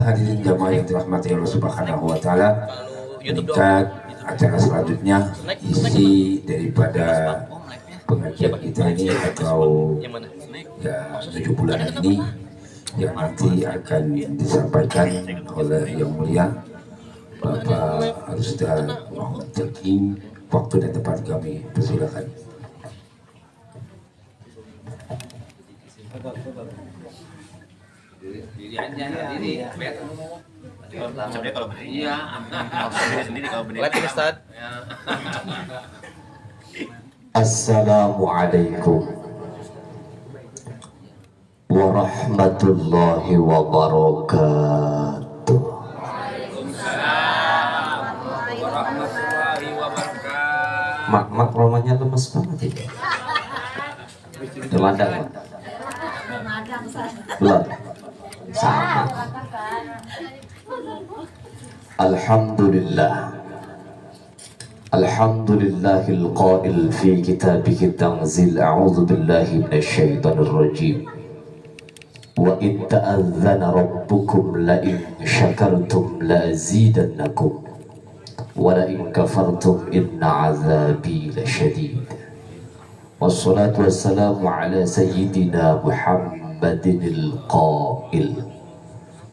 Hadirin jamaah yang dirahmati Allah Subhanahu wa taala, meningkat acara selanjutnya isi daripada pengajian kita ini atau ya 7 bulan ini yang nanti akan disampaikan oleh Yang Mulia Bapak Al-Ustaz Muhammad Jakim. Waktu dan tempat kami persilakan. Diri aja, diri. Sebenarnya kalau berdiri, iya. Sendiri kalau berdiri. Lihat Ustaz. Assalamualaikum warahmatullahi wabarakatuh. Waalaikumsalam warahmatullahi wabarakatuh. Mak romanya lemes banget ini. Deladang. Belum. Sama. Alhamdulillah. Alhamdulillahil qail fi kitabih tanzil a'udzu billahi minasyaitonir rajim. Wa in ta'adzana rabbukum la in syakartum la azidannakum wa la in kafartum inna 'adzabi lasyadid. Wassalatu wassalamu ala sayyidina Muhammadinil qail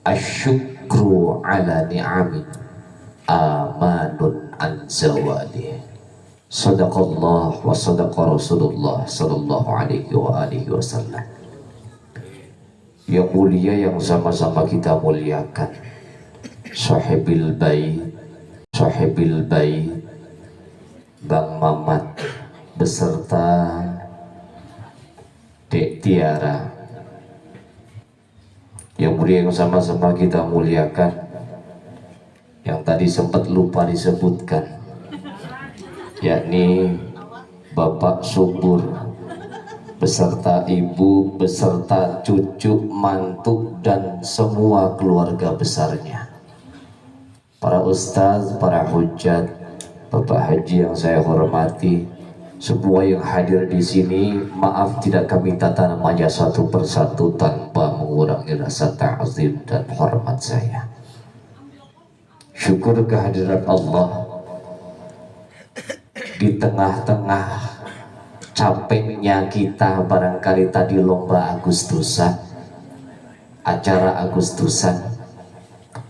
asyukru ala ni'amin amanun an zawali. Sadaqallah wa sadaqa Rasulullah sallallahu alaihi wa alihi wasallam. Yang mulia yang sama-sama kita muliakan, sahibil bait Bang Mamat beserta Dek Tiara. Yang mulia yang sama-sama kita muliakan, yang tadi sempat lupa disebutkan, yakni Bapak Subur beserta ibu, beserta cucu, mantu, dan semua keluarga besarnya, para ustaz, para hujat, Bapak Haji yang saya hormati, semua yang hadir di sini. Maaf tidak kami tata namanya satu persatu tanpa mengurangi rasa ta'zim dan hormat saya. Syukur kehadiran Allah di tengah-tengah capeknya kita, barangkali tadi lomba Agustusan, acara Agustusan,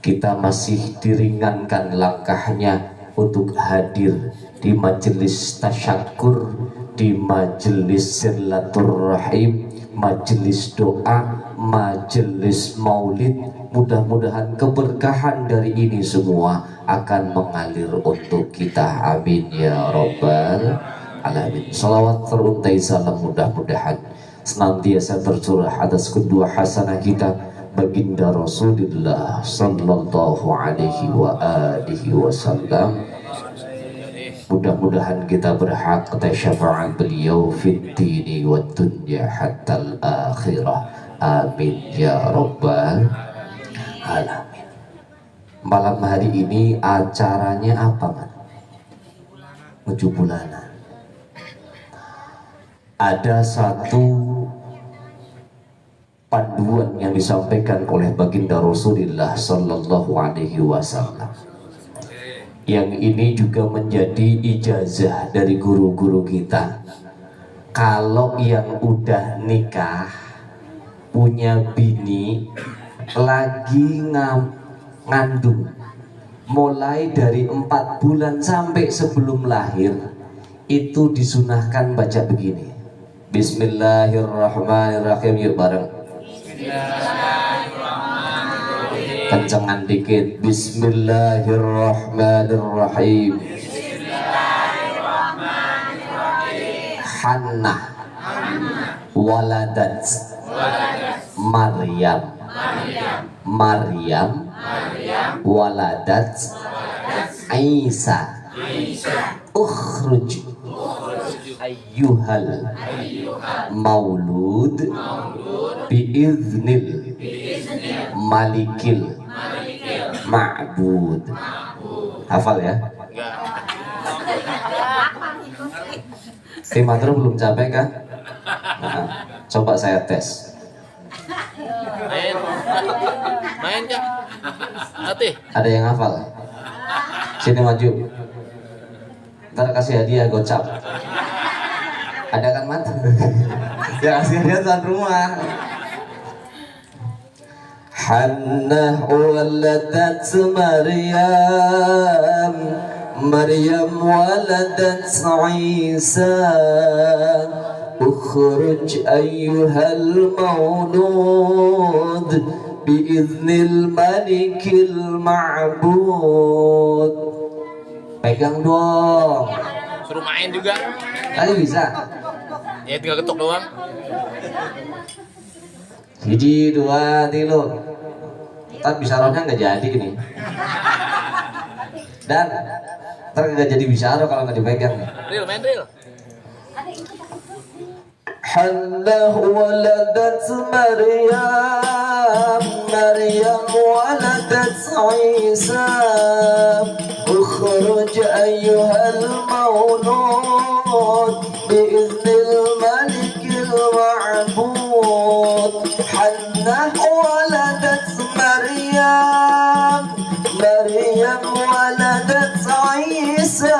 kita masih diringankan langkahnya untuk hadir di majelis tasyakur, di majelis silaturahim, majelis doa, majelis maulid. Mudah-mudahan keberkahan dari ini semua akan mengalir untuk kita, amin ya rabbal alamin. Salawat teruntai salam mudah-mudahan senantiasa tercurah atas kedua hasanah kita, baginda Rasulullah sallallahu alaihi wa alihi wasallam. Mudah-mudahan kita berhak atas syafaat beliau fid dini wad dunya hatta al-akhirah, amin ya rabbal alamin. Malam hari ini acaranya apa, Man? 7 bulanan. Ada satu panduan yang disampaikan oleh baginda Rasulullah sallallahu alaihi wasallam, yang ini juga menjadi ijazah dari guru-guru kita. Kalau yang udah nikah, punya bini, lagi ngandung, mulai dari 4 bulan sampai sebelum lahir, itu disunahkan baca begini, Bismillahirrahmanirrahim. Yuk bareng. Bismillahirrahmanirrahim. Kencengan dikit. Bismillahirrahmanirrahim. Bismillahirrahmanirrahim. Hannah waladat Maryam. Maryam waladat Isa. Ukhruj ayyuhal maulud biiznil malikil ma'bud. Hafal ya? Timatro belum capek kah? Nah, coba saya tes. Main. Main, Kak. Hati. Ada yang hafal? Sini maju. Ntar kasih hadiah gocap. Ada kan Mat? Ya kasih hadiah tuan rumah. Hannah waladat Maryam, Maryam waladat Isa. Ukhruj ayyuhal maulud biiznil malikil ma'bud. Pegang dong. Suruh main juga. Kali bisa. Ya tinggal ketuk doang. 1, 2, 3. Ntar bisarohnya nggak jadi ini. Dan ntar nggak jadi bisaroh kalau nggak dipegang. Real, main real. Hannah waladat Maryam, Maryam waladat Isa. Ukhruj ayyuhal maulud biiznil malikil ma'bud. Hannah waladat Maryam, Maryam waladat Isa.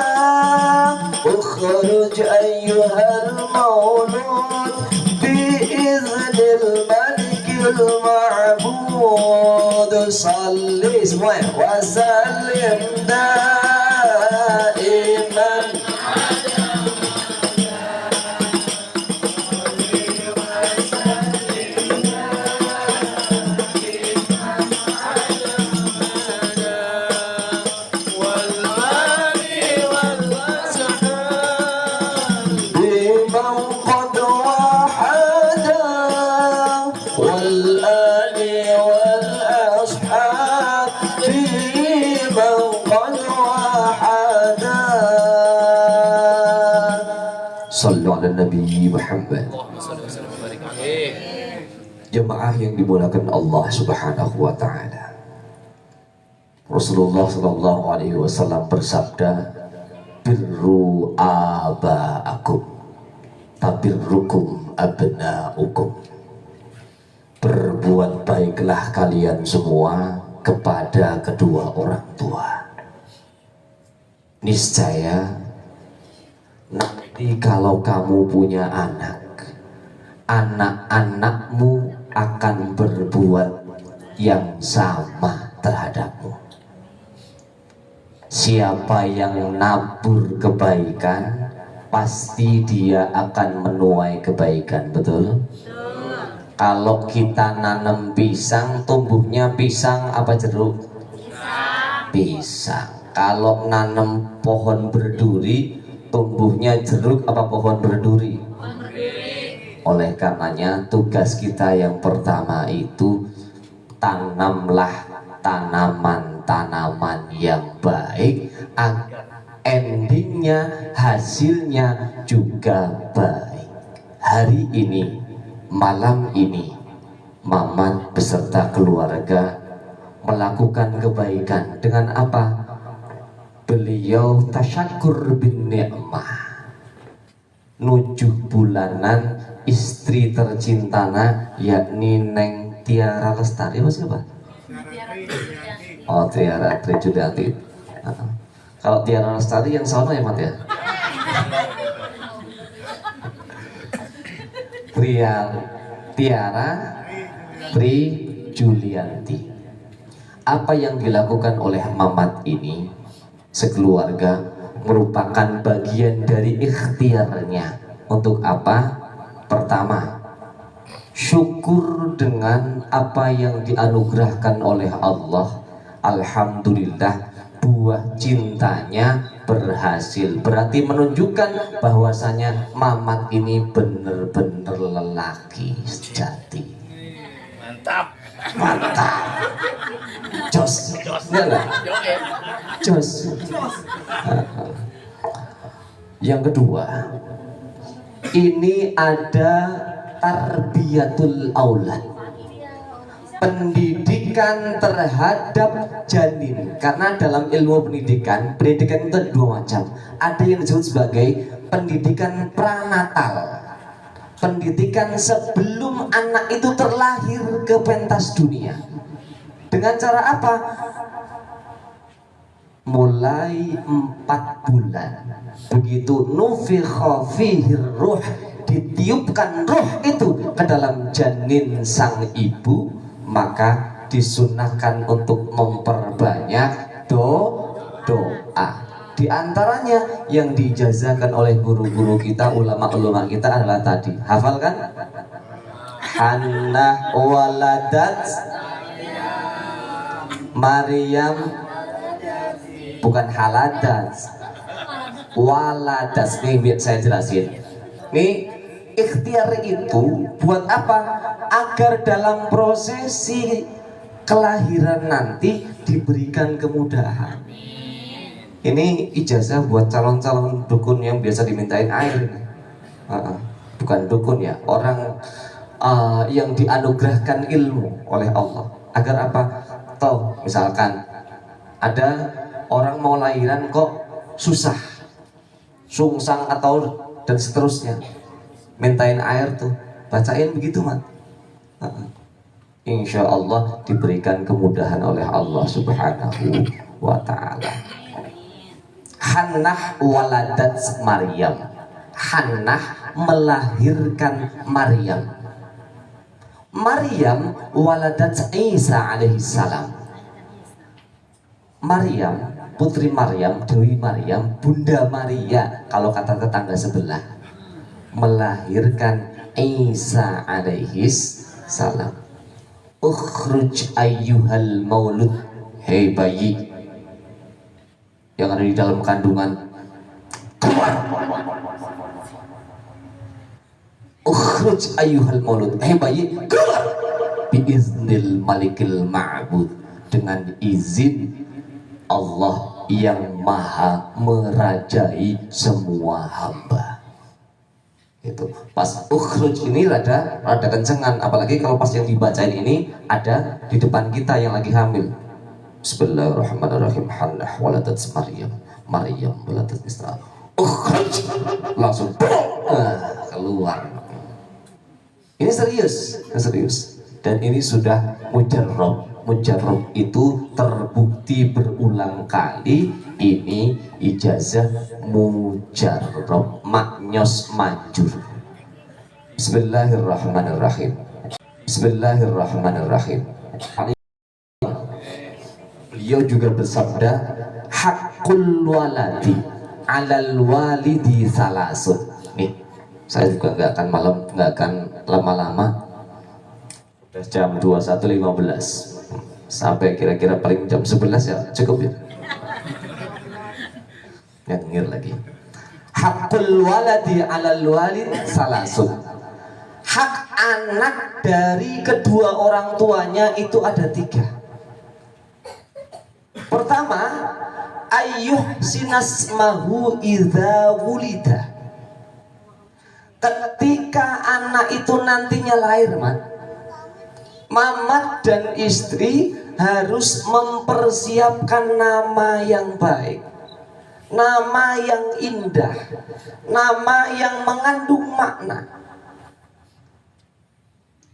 Ukhruj ayyuhal maulud biiznil malikil ma'bud. Salli semuanya wa sallim daiman. Sallu ala Nabi Muhammad. Jemaah yang dimulakan Allah Subhanahu wa taala. Rasulullah sallallahu alaihi wasallam bersabda, "Birru aba'akum, tabirrukum abna'ukum." Berbuat baiklah kalian semua kepada kedua orang tua. Niscaya nanti kalau kamu punya anak, anak-anakmu akan berbuat yang sama terhadapmu. Siapa yang nabur kebaikan, pasti dia akan menuai kebaikan, betul? Kalau kita nanam pisang, tumbuhnya pisang apa jeruk? Pisang. Kalau nanam pohon berduri, tumbuhnya jeruk apa pohon berduri? Oleh karenanya tugas kita yang pertama itu tanamlah tanaman-tanaman yang baik agar endingnya, hasilnya juga baik. Hari ini, malam ini, Mamat beserta keluarga melakukan kebaikan dengan apa? Beliau tasyakur bin ni'mah, nujuh bulanan istri tercintana, yakni Neng Tiara Lestari. Mas apa? Oh, Tiara Trijulianti. Kalau Tiara Lestari yang sono ya Mat ya? Tiara Trijulianti. Apa yang dilakukan oleh Mamat ini sekeluarga merupakan bagian dari ikhtiarnya. Untuk apa? Pertama, syukur dengan apa yang dianugerahkan oleh Allah. Alhamdulillah, buah cintanya berhasil. Berarti menunjukkan bahwasanya Mamat ini benar-benar lelaki sejati. Mantap. Mantap. Jos. Enggak? Jos. Yang kedua, ini ada tarbiyatul aulad, pendidikan terhadap janin. Karena dalam ilmu pendidikan itu ada dua macam. Ada yang disebut sebagai pendidikan pranatal, pendidikan sebelum anak itu terlahir ke pentas dunia. Dengan cara apa? Mulai 4 bulan begitu nufikha fihi ruh, ditiupkan ruh itu ke dalam janin sang ibu, maka disunahkan untuk memperbanyak doa. Di antaranya yang diijazahkan oleh guru-guru kita, ulama-ulama kita adalah tadi, hafal kan? Hannah waladat Maryam, bukan haladat, waladat. Nih biar saya jelasin. Nih ikhtiar itu buat apa? Agar dalam prosesi kelahiran nanti diberikan kemudahan. Ini ijazah buat calon-calon dukun yang biasa dimintain air. Bukan dukun ya, orang yang dianugerahkan ilmu oleh Allah. Agar apa? Toh misalkan ada orang mau lahiran kok susah, sungsang atau dan seterusnya, mintain air tuh, bacain begitu mat. Insya Allah diberikan kemudahan oleh Allah Subhanahu wa Ta'ala. Hannah waladat Maryam. Hannah melahirkan Maryam. Maryam waladat Isa alaihissalam. Maryam, putri Maryam, Dewi Maryam, Bunda Maria kalau kata tetangga sebelah, melahirkan Isa alaihissalam. Ukhruj ayyuhal maulud, hei bayi yang ada di dalam kandungan, keluar. Ukhruj ayyuhal maulud, hei bayi, keluar. Biiznil malikil ma'bud, dengan izin Allah yang maha merajai semua hamba. Itu pas ukhruj ini rada kencengan, apalagi kalau pas yang dibacain ini ada di depan kita yang lagi hamil. Bismillahirrahmanirrahim. Hannah waladat Maryam, Maryam waladat Isa. Ukhruj, langsung keluar. Ini serius, dan ini sudah mujarrab. Mujarrab itu terbukti berulang kali. Ini ijazah mujarrab, maknyos majur. Bismillahirrahmanirrahim. Bismillahirrahmanirrahim. Beliau juga bersabda, hakul waladi alal walidi salasun. Nih, saya juga nggak akan lama-lama. Udah jam 21.15 sampai kira-kira paling jam 11 ya cukup ya. Ngir lagi. Hakul waladi alal walid salasun. Hak anak dari kedua orang tuanya itu ada 3. Pertama, ayyuh sinasmahu idza wulida. Ketika anak itu nantinya lahir, mamat dan istri harus mempersiapkan nama yang baik, nama yang indah, nama yang mengandung makna.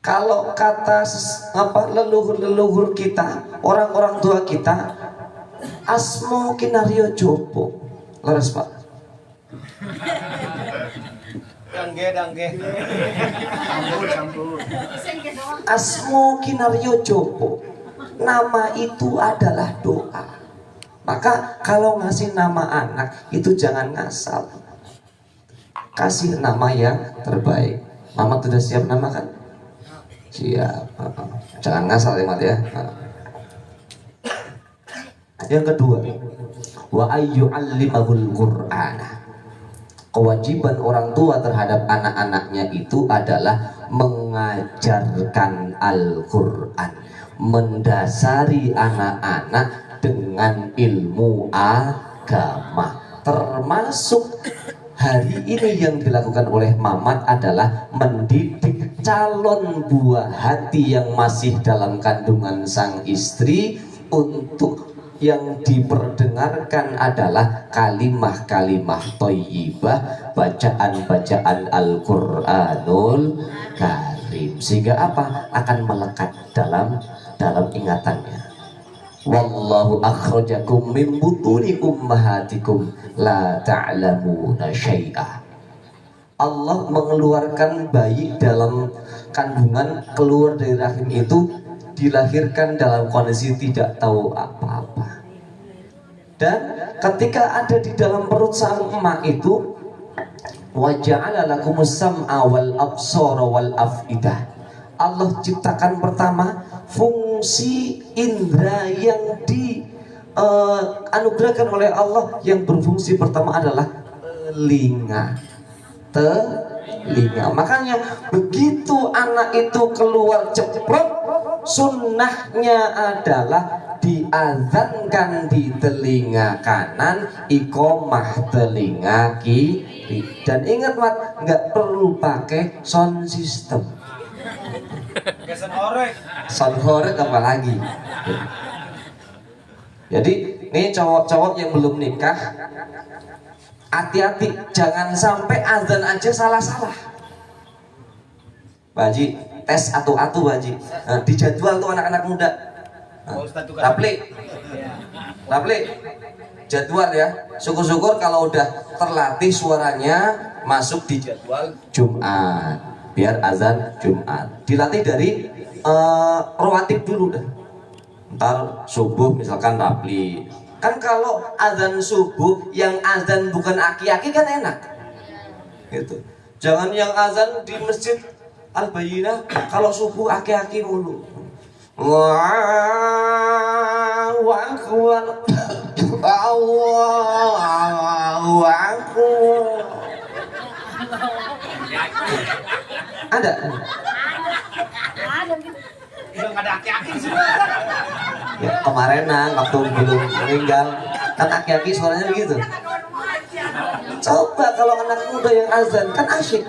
Kalau kata leluhur-leluhur kita, orang-orang tua kita, asmo kinario jopo, leres Pak. Dangge. Asmo kinario jopo, nama itu adalah doa. Maka kalau ngasih nama anak itu jangan ngasal, kasih nama yang terbaik. Mama sudah siap nama kan? Siap. Jangan ngasal ya Mat ya. Yang kedua, wa ayyu'allimahul qur'ana. Kewajiban orang tua terhadap anak-anaknya itu adalah mengajarkan Al-Quran, mendasari anak-anak dengan ilmu agama. Termasuk hari ini yang dilakukan oleh Mamat adalah mendidik calon buah hati yang masih dalam kandungan sang istri. Untuk yang diperdengarkan adalah kalimah-kalimah thayyibah, bacaan-bacaan Al-Qur'anul Karim, sehingga apa? Akan melekat dalam ingatannya. wallahu akhrajakum min butuni ummahatikum la ta'lamuna syai'a. Allah mengeluarkan bayi dalam kandungan, keluar dari rahim itu dilahirkan dalam kondisi tidak tahu apa-apa. Dan ketika ada di dalam perut sang emak itu, wa ja'ala lakumus sam'a wal absara wal af'idah. Allah ciptakan pertama fungsi indera yang dianugerahkan oleh Allah, yang berfungsi pertama adalah telinga. Makanya begitu anak itu keluar ceprot, sunnahnya adalah diazankan di telinga kanan, iqomah telinga kiri. Dan ingat mat, nggak perlu pakai sound system. Sound horeg apalagi. Jadi ini cowok-cowok yang belum nikah, hati-hati, jangan sampai azan aja salah-salah. Pak Haji, tes atu-atu Pak Haji. Di jadwal tuh anak-anak muda. Rapli, jadwal ya. Syukur-syukur kalau udah terlatih suaranya masuk di jadwal Jumat. Biar azan Jumat. Dilatih dari rawatib dulu dah. Ntar subuh misalkan rapli. Kan kalau azan subuh yang azan bukan aki-aki kan enak. Gitu. Jangan yang azan di masjid Al-Bayyinah kalau subuh aki-aki mulu. Allahu akbar. Allahu akbar. Ada? Udah nggak ada aki-aki di sini. Ya, kemarinan waktu belum meninggal kan aki-aki suaranya begitu. Coba kalau anak muda yang azan kan asyik.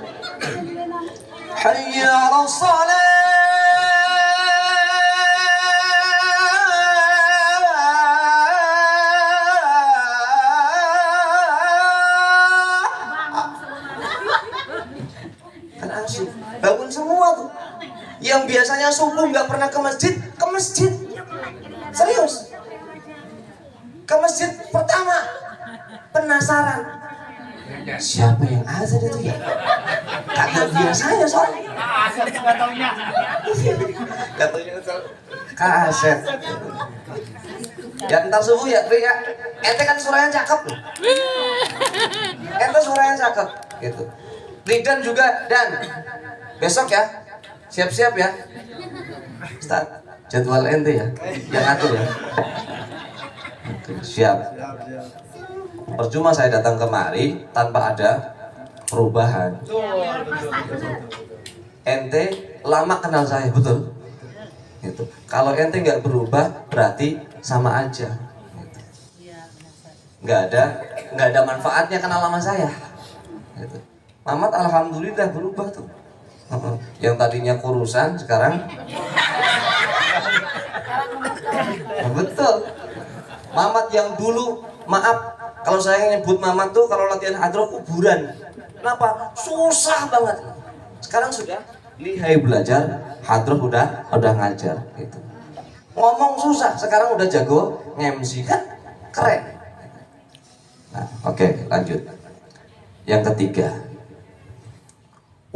Hayya 'alas shalah. Kan asyik. Bangun semua tuh. Yang biasanya subuh nggak pernah ke masjid, ke masjid. Serius. Ke masjid pertama. Penasaran. Siapa yang azan itu ya? Kagak biasanya soalnya. Nggak taunya. Kaset. Ya ntar subuh ya, Pri ya. Ente kan suaranya cakep. Ente suaranya cakep, gitu. Lidan juga dan besok ya. Siap-siap ya. Ustaz, jadwal ente ya. Yang atur ya. Oke, siap. Percuma saya datang kemari tanpa ada perubahan. Ente lama kenal saya, betul? Gitu. Kalau ente nggak berubah, berarti sama aja. Gitu. Nggak ada manfaatnya kenal sama saya. Gitu. Mamat alhamdulillah berubah tuh. Yang tadinya kurusan sekarang betul. Mamat yang dulu, maaf kalau saya nyebut Mamat tuh kalau latihan hadroh kuburan. Kenapa? Susah banget. Sekarang sudah lihai belajar, hadroh udah ngajar gitu. Ngomong susah, sekarang udah jago nge-MC kan keren. Nah, oke, lanjut. Yang ketiga,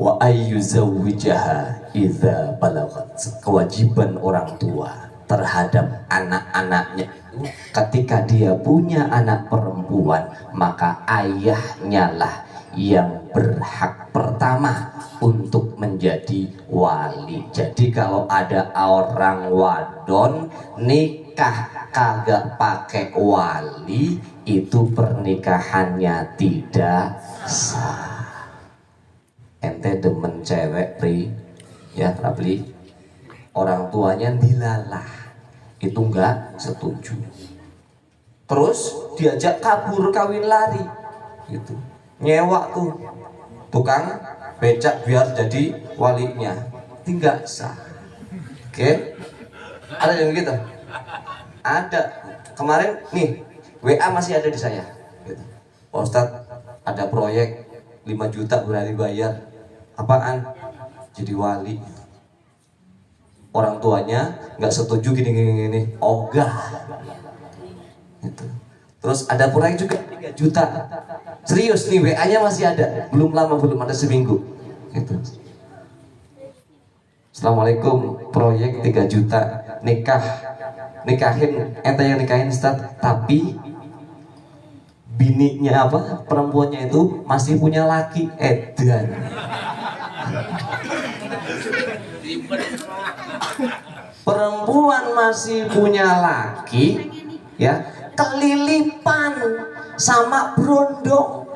wa ayyuzawwijaha idza balagat. Kewajiban orang tua terhadap anak-anaknya ketika dia punya anak perempuan, maka ayahnya lah yang berhak pertama untuk menjadi wali. Jadi kalau ada orang wadon nikah kagak pakai wali, itu pernikahannya tidak sah. Ente demen cewek Pri ya Rapli, orang tuanya dilalah, itu enggak setuju. Terus diajak kabur kawin lari gitu, nyewa tuh tukang becak biar jadi walinya, tidak sah. Oke, ada yang gitu? Ada. Kemarin nih WA masih ada di saya gitu. Pak Ustadz, ada proyek 5 juta berani bayar. Apaan? Jadi wali. orang tuanya nggak setuju gini, ogah gitu. Terus ada proyek juga 3 juta, serius nih, WA-nya masih ada, belum lama, belum ada seminggu gitu. Assalamualaikum, proyek 3 juta, nikahin, ente yang nikahin Ustaz, tapi bininya apa, perempuannya itu masih punya laki, edan. Perempuan masih punya laki, ya, kelilipan sama brondong,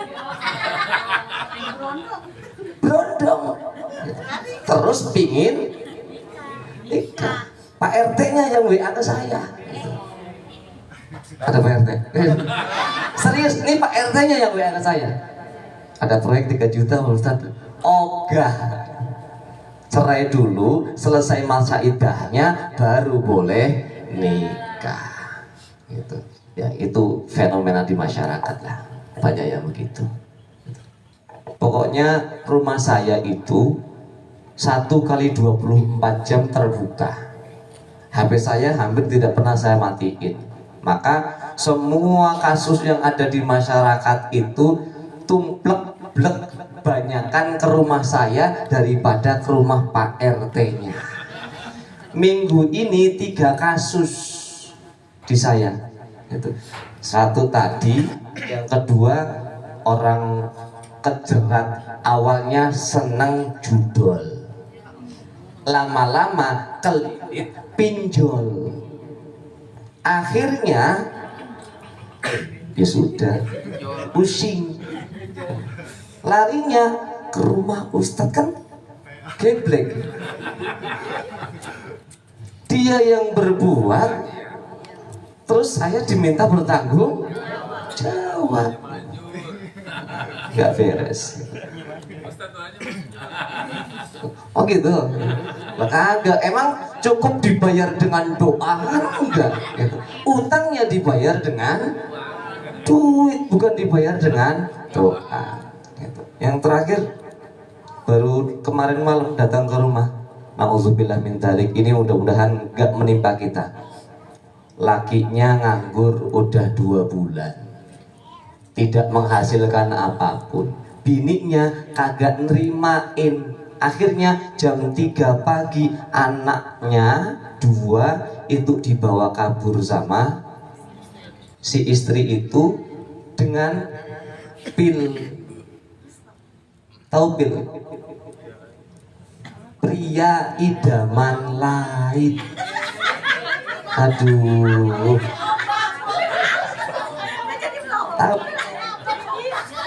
terus pingin nikah. Pak RT-nya yang WA ke saya. Ada Pak RT? Serius, ini Pak RT-nya yang WA ke saya. Ada proyek 3 juta Ustaz. Ogah, cerai dulu, selesai masa iddahnya baru boleh nikah. Gitu. Ya, itu fenomena di masyarakat lah, banyak yang begitu. Pokoknya rumah saya itu 1 kali 24 jam terbuka. HP saya hampir tidak pernah saya matiin. Maka semua kasus yang ada di masyarakat itu tumplek-blek, banyakan ke rumah saya daripada ke rumah Pak RT-nya. Minggu ini 3 kasus di saya. Itu 1 tadi, yang kedua orang kejerat, awalnya seneng judol, lama-lama kelilit pinjol, akhirnya ya sudah pusing, larinya ke rumah Ustadz, kan geblek, dia yang berbuat, terus saya diminta bertanggung jawab. Gak beres. Oh gitu. Lah kagak, emang cukup dibayar dengan doa? Enggak gitu. Utangnya dibayar dengan duit, bukan dibayar dengan doa gitu. Yang terakhir baru kemarin malam datang ke rumah. Nauzubillah min dzalik. Ini mudah-mudahan gak menimpa kita. Lakinya nganggur udah 2 bulan, tidak menghasilkan apapun. Bininya kagak nerimain. Akhirnya jam 3 pagi anaknya 2 itu dibawa kabur sama si istri itu dengan pil. Tahu pil? Pria idaman lain. Aduh. Tahu?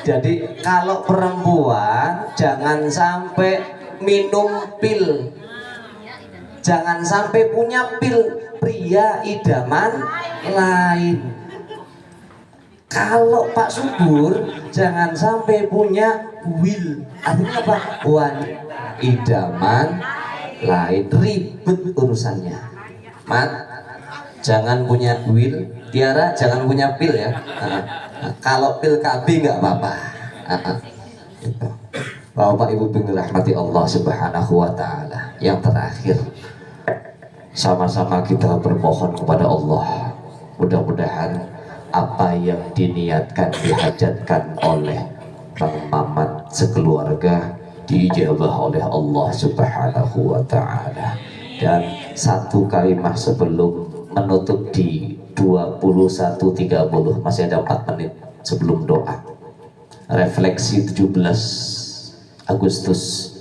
Jadi kalau perempuan jangan sampai minum pil, jangan sampai punya pil pria idaman lain. Kalau Pak Subur jangan sampai punya will, artinya apa? Wanita idaman lain, ribet urusannya. Mat, jangan punya will. Tiara jangan punya pil ya. Kalau pil KB nggak apa-apa. Gitu. Bapak Ibu bin rahmati Allah Subhanahu wa taala. Yang terakhir, sama-sama kita bermohon kepada Allah, mudah-mudahan apa yang diniatkan, dihajatkan oleh Bang Mamat sekeluarga diijabah oleh Allah Subhanahu wa taala. Dan 1 kalimat sebelum menutup di 21.30, masih ada 4 menit sebelum doa. Refleksi 17 Agustus.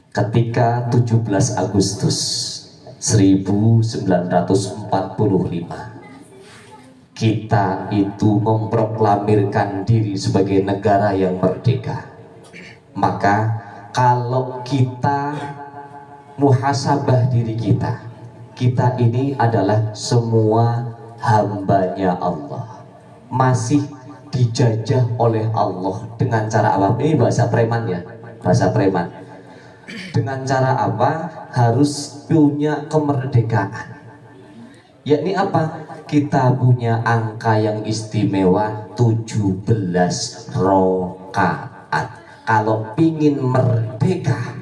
Ketika 17 Agustus 1945 kita itu memproklamirkan diri sebagai negara yang merdeka, maka kalau kita muhasabah diri kita ini adalah semua hambanya Allah, masih dijajah oleh Allah. Dengan cara apa? Ini bahasa preman ya, bahasa preman. Dengan cara apa? Harus punya kemerdekaan, yakni apa? Kita punya angka yang istimewa 17 rakaat. Kalau pingin merdeka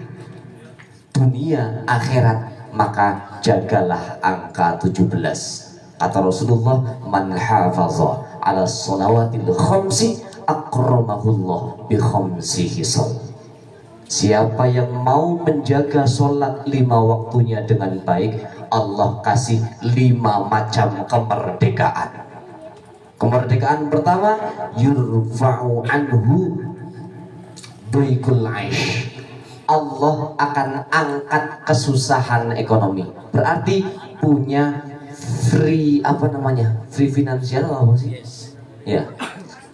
dunia akhirat, maka jagalah angka 17. Kata Rasulullah, man hafaza ala shalawatil khamsi akramahullah bi khamsi hisab. Siapa yang mau menjaga sholat 5 waktunya dengan baik, Allah kasih 5 macam kemerdekaan. Kemerdekaan pertama, yurfa'u anhu duikul aish. Allah akan angkat kesusahan ekonomi. Berarti punya free free finansial apa sih? Ya,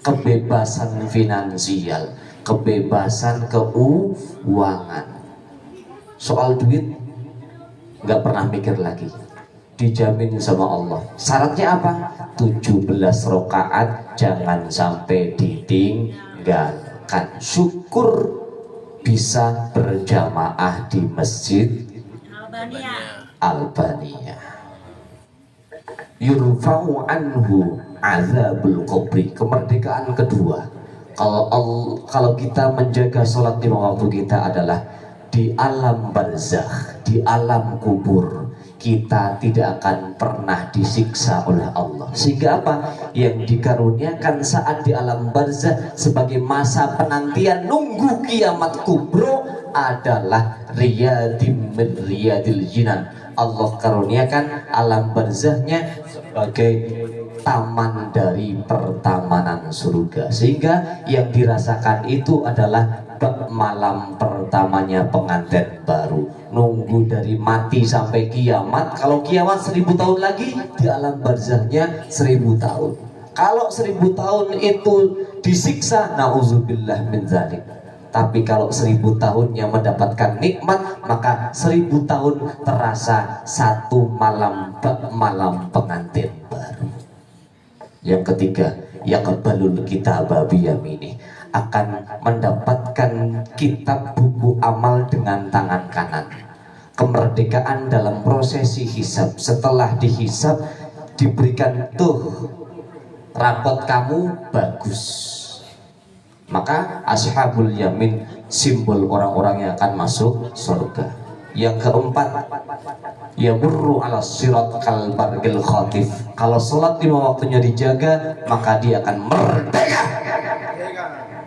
kebebasan finansial, kebebasan keuangan. Soal duit nggak pernah mikir lagi, dijamin sama Allah. Syaratnya apa? 17 rakaat jangan sampai ditinggalkan. Syukur bisa berjamaah di masjid Albania. Yurfa'u anhu azabul qabri. Kemerdekaan kedua, kalau kita menjaga sholat 5 waktu kita adalah di alam barzakh, di alam kubur, kita tidak akan pernah disiksa oleh Allah. Sehingga apa? Yang dikaruniakan saat di alam barzakh sebagai masa penantian nunggu kiamat kubro adalah riyadim min riyadil jinan. Allah karuniakan alam barzakhnya sebagai taman dari pertamanan surga, sehingga yang dirasakan itu adalah malam pertamanya pengantin baru, nunggu dari mati sampai kiamat. Kalau kiamat 1000 tahun lagi, di alam barzakhnya 1000 tahun. Kalau 1000 tahun itu disiksa, nauzubillah min dzalik. Tapi kalau 1000 tahunnya mendapatkan nikmat, maka 1000 tahun terasa 1 malam pengantin baru. Yang ketiga, yaqbalul kitaba biyamini, akan mendapatkan kitab buku amal dengan tangan kanan. Kemerdekaan dalam prosesi hisab. Setelah dihisab, diberikan tuh rapot kamu bagus, maka ashabul yamin simbol orang-orang yang akan masuk surga. Yang keempat, yamurru ala sirat kal barqil khatif. Kalau sholat 5 waktunya dijaga, maka dia akan merdeka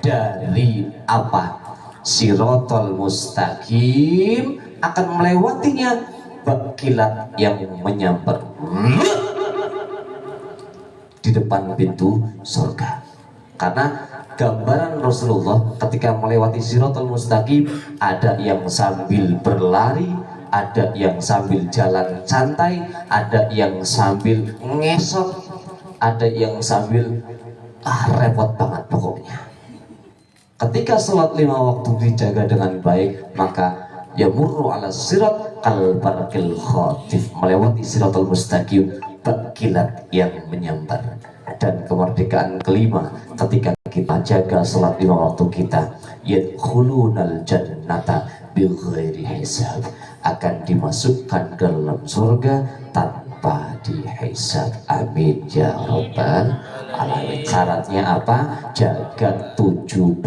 dari apa? Siratal mustaqim, akan melewatinya kilat yang menyambar di depan pintu surga. Karena gambaran Rasulullah ketika melewati Siratal Mustaqim, ada yang sambil berlari, ada yang sambil jalan santai, ada yang sambil ngesot, ada yang sambil repot banget pokoknya. Ketika sholat 5 waktu dijaga dengan baik, maka yamurru ala sirat kal barqil khatif, melewati Siratal Mustaqim, kilat yang menyambar. Dan kemerdekaan kelima, ketika kita jaga sholat 5 waktu kita, yadkhulunal jannata bighairi hisab, akan dimasukkan ke dalam surga tanpa dihisab. Amin ya rabbal alamin. Syaratnya apa? Jaga 17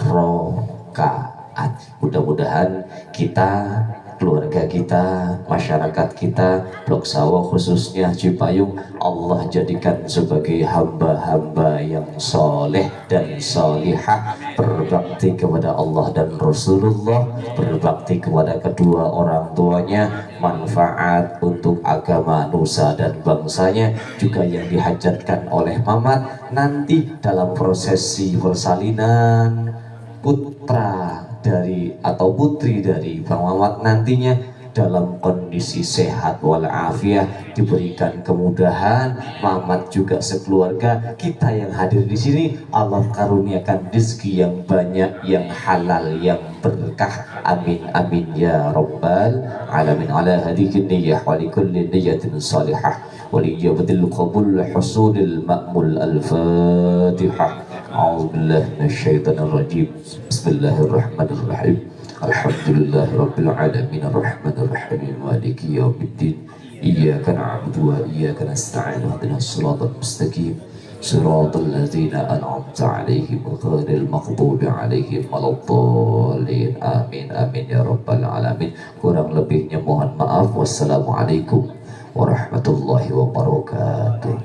rakaat. Mudah-mudahan kita, keluarga kita, masyarakat kita, Blok Sawah khususnya Cipayung, Allah jadikan sebagai hamba-hamba yang soleh dan solihah, berbakti kepada Allah dan Rasulullah, berbakti kepada kedua orang tuanya, manfaat untuk agama, nusa dan bangsanya, juga yang dihajatkan oleh Mamat nanti dalam prosesi persalinan putra dari atau putri dari Bang Mamat nantinya dalam kondisi sehat walafiat, diberikan kemudahan. Mamat juga sekeluarga, kita yang hadir di sini Allah karuniakan rezeki yang banyak, yang halal, yang berkah. Amin amin ya rabbal alamin. Ala hadhihi niyyah wa likulli niyyatin salihah wa liyabatil qabul husulil ma'mul. Al-Fatihah. A'udzubillahi minasyaitonir rajim. Bismillahirrahmanirrahim. Alhamdulillahi rabbil alamin arrahmanir rahim maliki yaumiddin. Iyyaka na'budu wa iyyaka nasta'in ihdinas siratal mustaqim Siratal ladzina an'amta 'alaihim ghairil maghdubi 'alaihim waladdallin. Amin amin ya rabbal alamin. Kurang lebihnya mohon maaf. Wassalamualaikum warahmatullahi wabarakatuh.